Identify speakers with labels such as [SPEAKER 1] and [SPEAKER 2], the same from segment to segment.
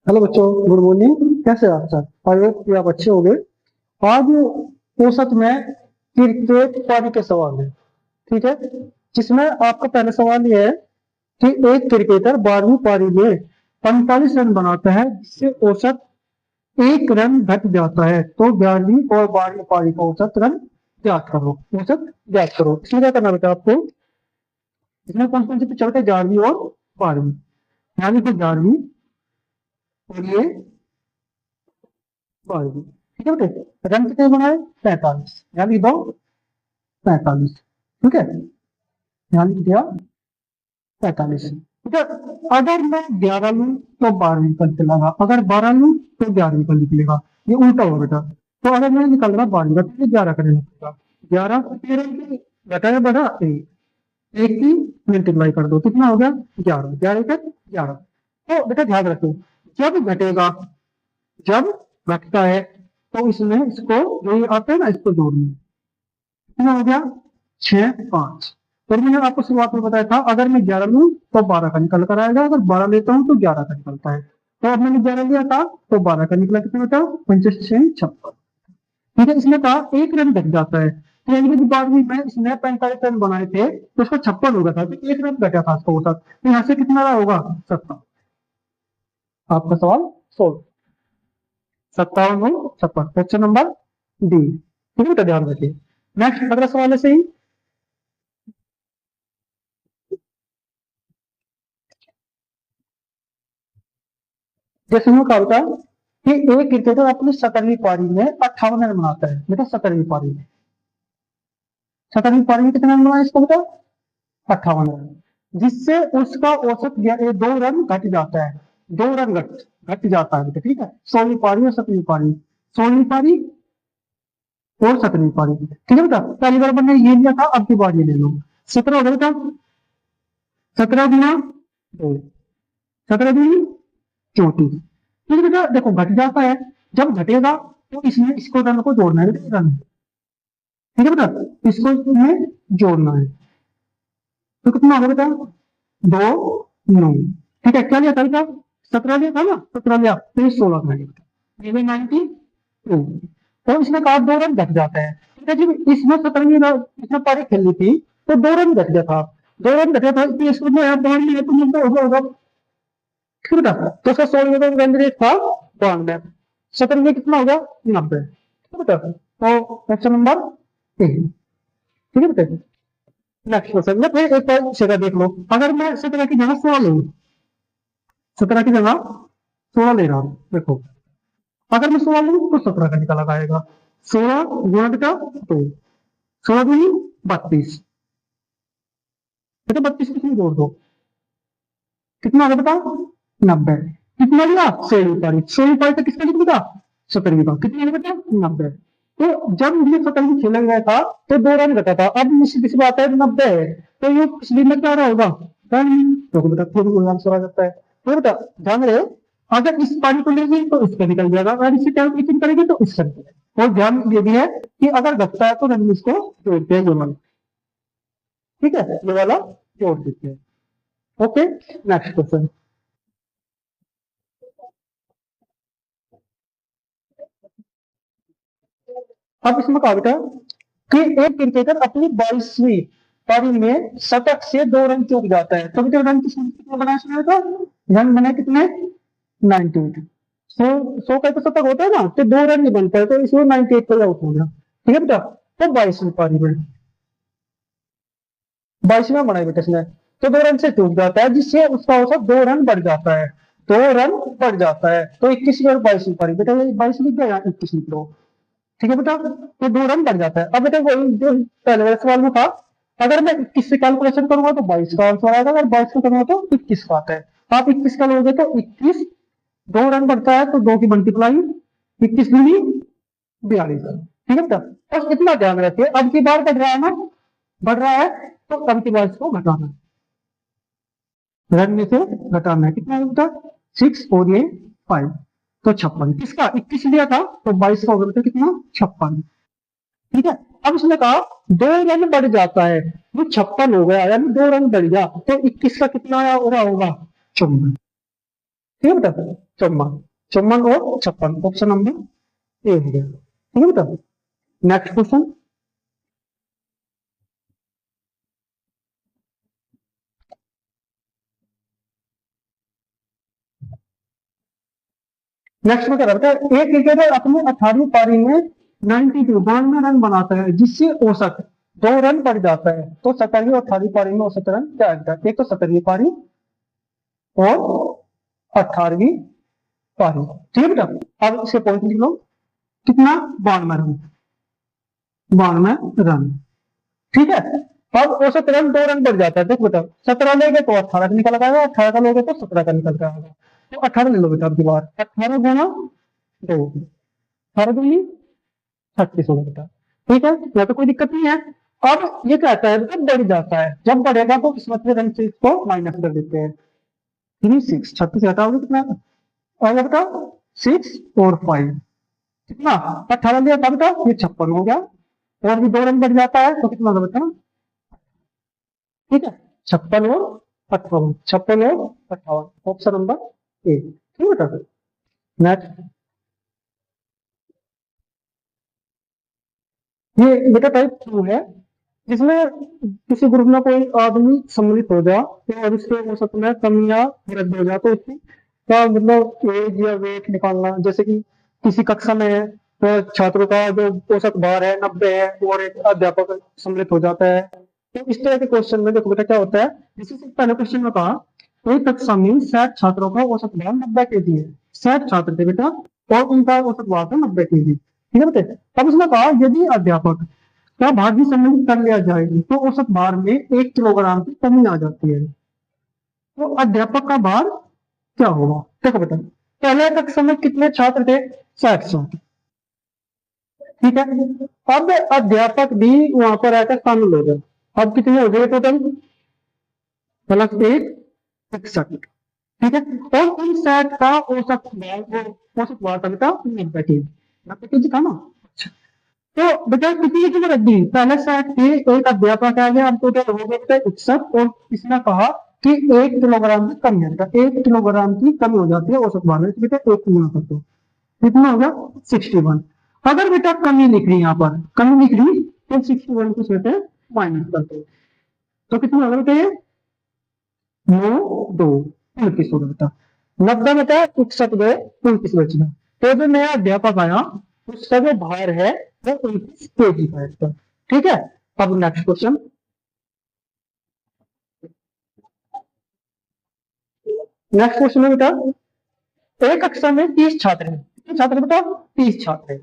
[SPEAKER 1] Hello बच्चों, good morning. कैसे हैं आप सब? आई होप कि आप अच्छे होंगे। आज औसत में क्रिकेट पारी के सवाल है। ठीक है, जिसमें आपका पहला सवाल ये है कि एक क्रिकेटर 12वीं पारी में 45 रन बनाता है, जिससे औसत 1 रन घट जाता है। तो 11वीं और 12वीं पारी का औसत रन ज्ञात करो। औसत ज्ञात करो, इसमें क्या करना बेटा आपको? इसमें कौन कौन से पिक्चर थे? 11वीं और 12वीं। यानी कि 11वीं और ये 12वीं। ठीक है बेटे, रन कितने बनाए? 45, यानी दो 45। ठीक है, यानी कि दिया 45। ठीक है, अगर मैं 11 लूं तो 12वीं पर चलेगा, अगर 12 लूं तो 11वीं पर निकलेगा। ये उल्टा होगा बेटा। तो अगर मैं निकल रहा 12वीं का तो 11 करने लगेगा। 11 13 घटाया बढ़ा एक की मल्टीप्लाई कर दो, कितना हो गया? 11। 11 का 11। तो बेटा ध्यान रखो, जब घटेगा, जब घटता है तो इसमें इसको जो ये आता है ना, इसको जोड़ना है। कितना हो गया? 6 5। फिर मैंने आपको शुरुआत में बताया था, अगर मैं 11 लूं तो 12 का निकल कर आएगा, अगर 12 लेता हूं तो 11 का निकलता है। तो अब मैंने 11 लिया था तो 12 का निकला। कितना बेटा? 25 6 56। ठीक है, इसने कहा 1 रन घट जाता है। तो यानी कि बाद में मैं इसने 45 रन बनाए थे तो उसको 56 हो गया था, तो 1 रन घटा था उसका औसत। तो यहाँ से कितना रहा होगा? 57। आपका सवाल सोल्व। 57 और 56, ऑप्शन नंबर डी। ठीक है बेटा, ध्यान रखिए। नेक्स्ट अगला सवाल है सही। जैसे मैं कहा था कि एक क्रिकेटर अपनी 17वीं पारी में 58 रन बनाता है। बेटा 17वीं पारी में, 17वीं पारी में कितने रन बनाए इसको बेटा? 58 रन, जिससे उसका औसत 2 रन घट जाता है। 2 रन घट जाता है बेटा। ठीक है, 16वीं पारी और 17वीं पारी, 16वीं पारी और 17वीं पारी। ठीक है बेटा, पहली बार मैंने ये लिया था, अब की बार ये ले लो। 17 हो गया बेटा, 17 गुना 2, 17 दूनी 34। ठीक है बेटा, देखो घट जाता है, जब घटेगा तो इसमें इसको रन को जोड़ना है बेटा, रन। ठीक है बेटा, इसको इसमें जोड़ना है। तो कितना होगा बेटा? 2 9। ठीक है, क्या लिया था बेटा? 17 लिया था ना, 17 लिया तो ये 16 का बेटा, ये 92। तो इसमें कहा 2 रन घट जाता है। ठीक है जी, इसमें 17वीं इसमें पारी खेलनी थी तो 2 रन घट गया था। 2 रन घटा था, इसलिए इसको मैं यहाँ 92 है तो नब्बे होगा। ठीक है बेटा, तो उसका 16 का रन रेट था 92, 17 में कितना होगा? 90। ठीक है बेटा, तो ऑप्शन नंबर ए। ठीक है बेटा, नेक्स्ट क्वेश्चन में फिर एक और जगह देख लो। अगर मैं 17 की जगह 16 लूँ, 17 की जगह 16 ले रहा हूँ, देखो अगर मैं 16 लूँ तो 17 का निकल आएगा। 16 गुणा बेटा 2, 16 दूनी 32। बेटा 32 कितनी जोड़ दो, कितना होगा बेटा? 90। कितना लिया? 16वीं पारी, 16वीं पारी तक किसका निकलेगा? 17वीं का। कितना लिया बेटा? 90। तो जब ये 17वीं खेला गया था तो 2 रन घटा था, अब सीधी सी बात है 90 है, तो ये पिछली में क्या रहा होगा? तो बेटा फिर आंसर आ जाता है। तो बेटा ध्यान रहे, अगर इस पानी को लेगी तो इसका निकल जाएगा, अगर इसे कैलकुलेशन करेगी तो इसका निकलेगा। और ध्यान ये भी है कि अगर घटता है तो रन इसको जोड़ते हैं, ये वाला। ठीक है, ये वाला जोड़ देते हैं। Okay, next question. अब इसमें कहा बेटा कि एक क्रिकेटर अपनी 22वीं पारी में शतक से 2 रन चूक जाता है, तो बेटा रन कितना बना इसमें था? रन बने कितने? 98। 100 का तो शतक होता है ना, तो 2 रन नहीं बनता है, तो इसमें 98 पर आउट हो गया। ठीक है बेटा, तो 22वीं पारी में, 22वां बनाया बेटा इसने, तो 2 रन से चूक जाता है, जिससे उसका औसत 2 रन बढ़ जाता है। 2 रन बढ़ जाता है, तो 21वीं और 22वीं पारी, बेटा ये 22 लिख गया, 21 लिख लो। ठीक है बेटा, तो 2 रन बढ़ जाता है। अब बेटा वही जो पहले वाले सवाल में था, अगर मैं 21 से कैलकुलेशन करूंगा तो 22 का आंसर आएगा, अगर 22 का करूंगा तो 21 का आता है। आप 21 का लोगे तो 21, 2 रन बढ़ता है तो 2 की मल्टीप्लाई, 21 दूनी 42। ठीक है बेटा, बस इतना ध्यान रखिए, अब की बार बढ़ रहा है ना, बढ़ रहा है, तो अब की बार इसको घटाना है, रन में से घटाना है। कितना है बेटा? 6 और ये 5, तो 56। किसका 21 लिया था तो 22 का होगा बेटा कितना? 56। ठीक है, अब उसने कहा 2 रन बढ़ जाता है, वो 56 हो गया, यानी 2 रन बढ़ गया, तो 21 का कितना आया हो रहा होगा? 54। ठीक है बेटा, 54, 54 और 56, ऑप्शन नंबर ए हो गया। ठीक है बेटा, नेक्स्ट क्वेश्चन। नेक्स्ट में क्या रहता है, एक क्रिकेटर अपने 18वीं पारी में 92 92 रन बनाता है, जिससे औसत 2 रन बढ़ जाता है, तो 17वीं और 18वीं पारी में औसत रन क्या आता है? एक तो 17वीं पारी और 18वीं पारी। ठीक है बेटा, अब इसके पॉइंट लिख लो, कितना? 92 रन, 92 रन। ठीक है, अब औसत रन 2 रन बढ़ जाता है। देखो बेटा, 17 लेंगे तो 18 का निकल आएगा, 18 का लेंगे तो 17 का निकल आएगा। तो 18 ले लो बेटा, अब की बार 18 गुना 2, 18 दूनी 36 होगा बेटा। ठीक है, यहाँ तो कोई दिक्कत नहीं है। अब ये कहता है बेटा बढ़ जाता है, जब बढ़ेगा तो इस मतलब रन से इसको माइनस कर देते हैं। 36, 36 घटाओगे कितना आएगा बेटा? 6 और 5 कितना? 18 लिया था बेटा, ये 56 हो गया, और भी 2 रन बढ़ जाता है तो कितना होगा बेटा? ठीक है, 56 और 58, 56 और 58, ऑप्शन नंबर ए। ठीक है बेटा, नेक्स्ट। ये बेटा टाइप 2 है, जिसमें किसी ग्रुप में कोई आदमी सम्मिलित हो जाए तो और उसके औसत में कम या वृद्धि हो जाए, तो उसकी का मतलब एज या वेट निकालना। जैसे कि किसी कक्षा में तो छात्रों का जो औसत भार है 90 है, और एक अध्यापक सम्मिलित हो जाता है, तो इस तरह के क्वेश्चन में देखो बेटा क्या होता है। जैसे कि पहले क्वेश्चन में कहा, एक कक्षा में 60 छात्रों का औसत भार 90 kg है, 60 छात्र थे बेटा, और उनका औसत भार था 90 kg। ठीक है बेटे, अब उसने कहा यदि अध्यापक का भार भी सम्मिलित कर लिया जाए तो औसत भार में 1 किलोग्राम की कमी आ जाती है, तो अध्यापक का भार क्या होगा? देखो बेटा, पहले कक्षा में कितने छात्र थे? 60 छात्र। ठीक है, अब अध्यापक भी वहां पर आकर शामिल हो गए, अब कितने हो गए टोटल? प्लस 1, 61। ठीक है, और उन 60 का औसत भार, औसत भार था बेटा 90 kg, 90 kg था ना। तो बेटा कितनी की वृद्धि? पहले 60 थी, एक अध्यापक आ गया, अब टोटल हो गए बेटा 61, और इसने कहा कि 1 किलोग्राम की कमी है बेटा, 1 किलोग्राम की कमी हो जाती है औसत भार में, तो बेटा 1 गुना कर दो, कितना होगा? 61। अगर बेटा कमी लिख रही यहाँ पर, कमी लिख रही, तो 61 को से माइनस कर दो, तो कितना होगा बेटा? ये 9, 2, 29 होगा बेटा। 90 बेटा 61 गए, 29 बच गया। तो जो नया अध्यापक आया उसका जो भार है वो 29 kg का है इसका। ठीक है, अब नेक्स्ट क्वेश्चन। नेक्स्ट क्वेश्चन है बेटा, एक कक्षा में 30 छात्र हैं, कितने छात्र हैं बेटा? 30 छात्र हैं,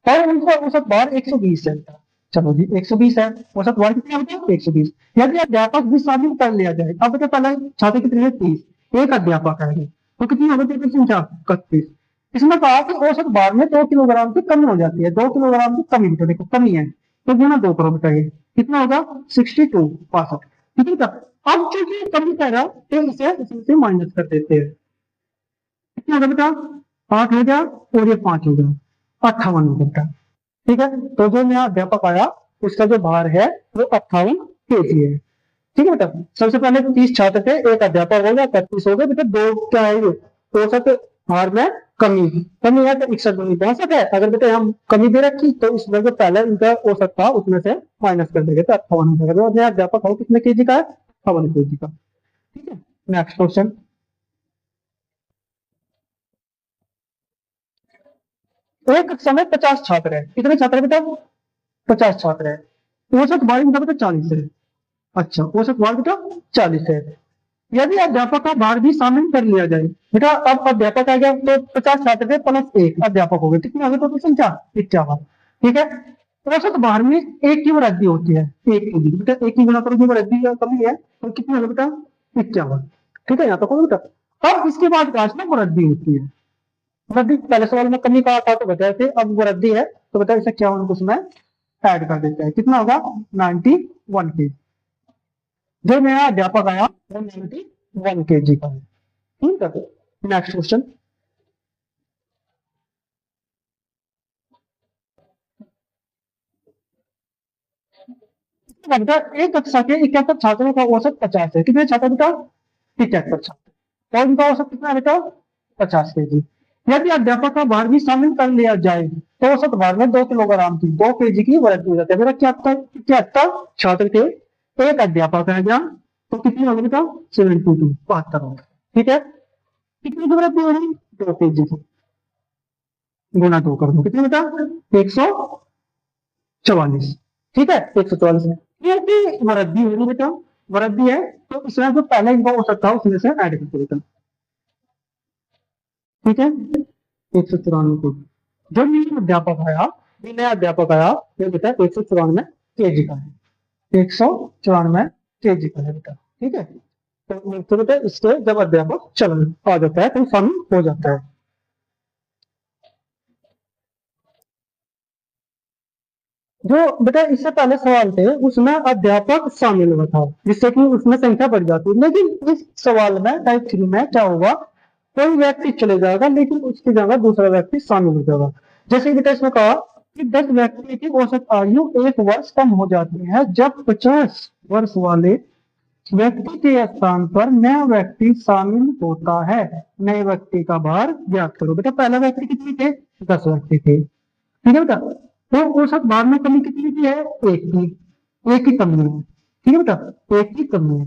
[SPEAKER 1] और उनका औसत भार 120 है बेटा। चलो जी, 120 है, औसत भार कितना बेटा? 120। यदि अध्यापक भी शामिल कर लिया जाए, अब बेटा पहले छात्र कितने हैं? 30, एक अध्यापक है, तो कितनी होगी टोटल संख्या? 31। इसमें कहा कि औसत भार में 2 किलोग्राम की कमी हो जाती है, 2 किलोग्राम की कमी बेटा, देखो कमी है तो गुना 2 करो बेटा, ये कितना होगा? 62, 62। ठीक है बेटा, अब चूंकि कमी कह रहा तो इसे इसमें से माइनस कर देते हैं, कितना होगा बेटा? 8 हो गया, और ये 5 हो गया, 58 हो गया बेटा। ठीक है, तो जो नया अध्यापक आया उसका जो भार है वो 58 kg है। ठीक है बेटा, सबसे पहले 30 छात्र थे, एक अध्यापक हो गया, 31 हो गए बेटा, दो क्या है ये? औसत भार में कमी, कमी है तो 61 दूनी 62 है। अगर बेटा हम कमी दे रखी तो इसमें जो पहले इनका औसत था उसमें से माइनस कर देंगे तो 58 हो जाएगा। नया अध्यापक हो कितने केजी का है? 58 kg का। ठीक है, नेक्स्ट क्वेश्चन। एक कक्षा में 50 छात्र है, कितने छात्र है बेटा? 50 छात्र है, औसत भार इनका बेटा 40 है। अच्छा, औसत भार बेटा 40 है। यदि अध्यापक का भार भी शामिल कर लिया जाए बेटा, अब अध्यापक आ गया तो 50 छात्र थे प्लस एक अध्यापक हो गए, कितनी आ गई टोटल संख्या? 51। ठीक है, औसत भार में एक की वृद्धि होती है, एक की बेटा, एक की गुना करो, वृद्धि या कमी है तो कितनी होगा बेटा? 51। ठीक है, यहाँ तक होगा बेटा। अब इसके बाद काश में वृद्धि होती है, वृद्धि पहले सवाल में कमी कहा था तो बताए थे, अब वृद्धि है तो बेटा इसे 51 को उसमें ऐड कर देते हैं, कितना होगा? 91 के। जो नया अध्यापक आया वो 91 kg का है। ठीक है, नेक्स्ट क्वेश्चन। बेटा एक कक्षा के 71 छात्रों का औसत 50 है, कितने छात्र बेटा? 71 छात्र। और इनका औसत कितना है बेटा 50 kg। यदि अध्यापक का भार भी शामिल कर लिया जाए तो औसत भार में 2 किलोग्राम की 2 kg की वृद्धि हो जाती है। मेरा क्या था छात्र थे, एक अध्यापक है क्या, तो कितनी होगी बेटा 72 72 होगा। ठीक है, कितनी की वृद्धि होगी 2 kg की, गुना 2 कर दो कितनी बेटा 144। ठीक है 144 में ये भी वृद्धि होगी बेटा, वृद्धि है तो इसमें जो पहले इनका औसत था उसमें से ऐड करते बेटा। ठीक है 194 को जो नया अध्यापक आया ये बेटा 194 kg का है, 194 kg का है बेटा। ठीक है तो बेटा इसके जब अध्यापक चल आ जाता है तो शामिल हो जाता है। जो बेटा इससे पहले सवाल थे उसमें अध्यापक शामिल हुआ था जिससे कि उसमें संख्या बढ़ जाती है, लेकिन इस सवाल में टाइप 3 में क्या होगा, कोई व्यक्ति चले जाएगा लेकिन उसकी जगह दूसरा व्यक्ति शामिल हो जाएगा। जैसे बेटा इसमें कहा कि 10 व्यक्ति की औसत आयु 1 वर्ष कम हो जाती है जब 50 वर्ष वाले व्यक्ति के स्थान पर नया व्यक्ति शामिल होता है। नए व्यक्ति का भार ज्ञात करो। बेटा पहला व्यक्ति कितने थे 10 व्यक्ति थे। ठीक है बेटा तो औसत भार में कमी कितनी की है एक की कमी है। ठीक है बेटा एक की कमी है।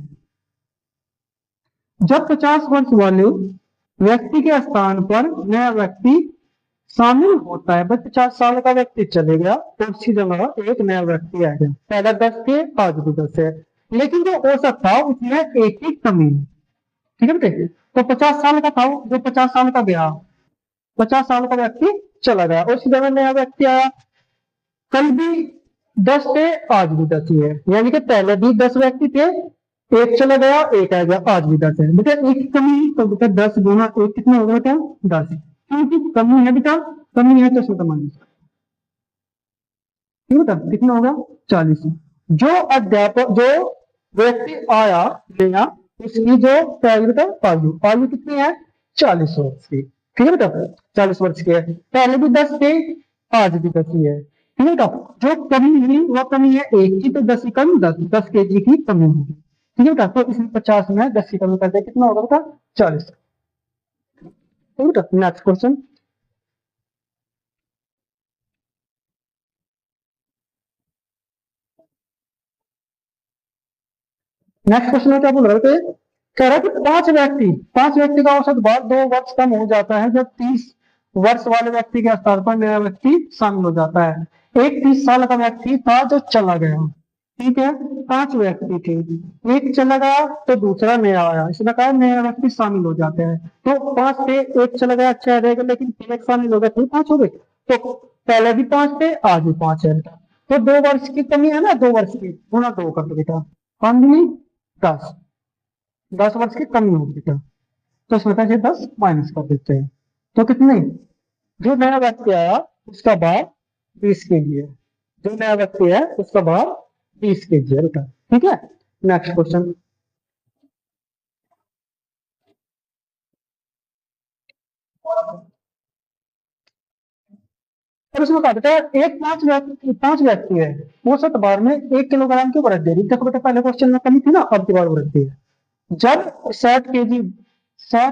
[SPEAKER 1] जब 50 वर्ष वाले व्यक्ति के स्थान पर नया व्यक्ति शामिल होता है, बस 50 साल का व्यक्ति चले गया तो उसकी जगह एक नया व्यक्ति आ गया, पहला 10 थे आज भी 10 है, लेकिन जो औसत था उसमें एक की कमी है। ठीक है बेटे तो 50 साल का था जो 50 साल का गया, 50 साल का व्यक्ति चला गया और उसकी जगह नया व्यक्ति आया, कल भी 10 थे आज भी 10 ही है, यानी कि पहले भी 10 व्यक्ति थे, एक चला गया एक आ गया आज भी 10 है। बेटा एक की कमी तो बेटा 10 गुना एक कितना होगा बेटा 10, क्योंकि कमी है बेटा, कमी है तो उसमें माइनस, ठीक है बेटा कितना होगा 40। जो अध्यापक जो व्यक्ति आया नया उसकी जो बेटा आयु कितनी है 40 वर्ष की। ठीक है बेटा 40 वर्ष की है, पहले भी 10 थे आज भी 10 ही है। ठीक है बेटा जो कमी हुई वह कमी है एक की, तो 10 की कमी 10 kg की कमी होगी। ठीक है बेटा तो इसमें 50 में 10 की कमी करते कितना होगा बेटा 40। ठीक है बेटा नेक्स्ट क्वेश्चन। नेक्स्ट क्वेश्चन में क्या बोल रहे थे, कह रहा है कि पांच व्यक्ति का औसत भार 2 वर्ष कम हो जाता है जब 30 वर्ष वाले व्यक्ति के स्थान पर नया व्यक्ति शामिल हो जाता है। एक 30 साल का व्यक्ति था जो चला गया। ठीक है 5 व्यक्ति थे, एक चला गया तो दूसरा नया आया, इसने कहा नया व्यक्ति शामिल हो जाते हैं। तो 5 थे एक चला गया अच्छा रहेगा, लेकिन एक शामिल हो गया तो 5 हो गए, तो पहले भी 5 थे आज भी 5 है बेटा। तो 2 वर्ष की कमी है ना, 2 वर्ष की गुना 2 कर दो बेटा, 10 10 वर्ष की कमी होगी बेटा, तो इसमें से 10 माइनस कर देते हैं तो कितने, जो नया व्यक्ति आया उसका भार 20 kg है, जो नया व्यक्ति है उसका भार 20 kg है बेटा। ठीक है नेक्स्ट क्वेश्चन। और उसमें कहा बेटा एक 5 व्यक्ति है औसत भार में 1 किलोग्राम की वृद्धि। देखो बेटा पहले क्वेश्चन में कमी थी ना, अब की बार वृद्धि है। जब 60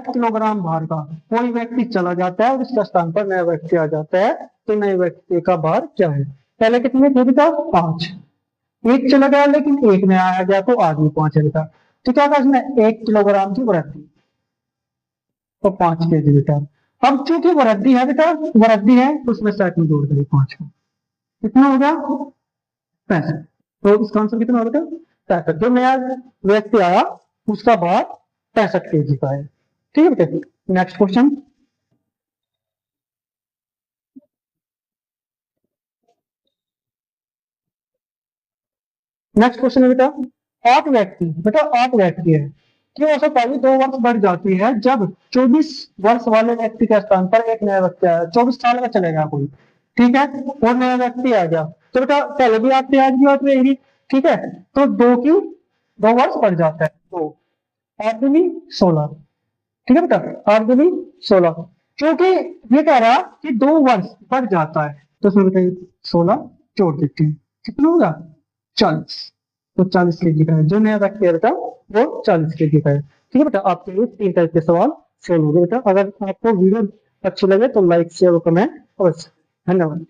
[SPEAKER 1] किलोग्राम भार का कोई व्यक्ति चला जाता है और उसके स्थान पर नया व्यक्ति आ जाता है तो नए व्यक्ति का भार क्या है, पहले कितने थे बेटा 5, एक चला गया लेकिन एक नया आ गया तो आज भी 5 है बेटा। तो क्या कहा इसमें 1 किलोग्राम की वृद्धि तो 5 kg बेटा। अब चूंकि वृद्धि है बेटा, वृद्धि है तो उसमें सेट में जोड़ करें 5 को, कितना हो गया 65। तो इसका आंसर कितना होगा बेटा 65। जो नया व्यक्ति आया उसका भार 65 kg का है। ठीक है बेटा नेक्स्ट क्वेश्चन। नेक्स्ट क्वेश्चन है बेटा 8 व्यक्ति है कि औसत आयु 2 वर्ष बढ़ जाती है जब 24 वर्ष वाले व्यक्ति के स्थान पर एक नया व्यक्ति आया, 24 साल का चलेगा कोई, ठीक है और नया व्यक्ति आ गया तो बेटा पहले भी आपके आज भी बात रहेगी। ठीक है तो 2 वर्ष बढ़ जाता है, तो 8 दूनी 16। ठीक है बेटा 8 दूनी 16, क्योंकि ये कह रहा कि 2 वर्ष बढ़ जाता है तो उसमें बेटा 16 जोड़ देते हैं, कितना होगा 40। तो 40 kg का है, जो नया व्यक्ति है बेटा वो 40 kg का है। ठीक है बेटा, आपके लिए 3 टाइप के सवाल सेल हो गए बेटा। अगर आपको वीडियो अच्छी लगे तो लाइक शेयर और कमेंट अवश्य। धन्यवाद।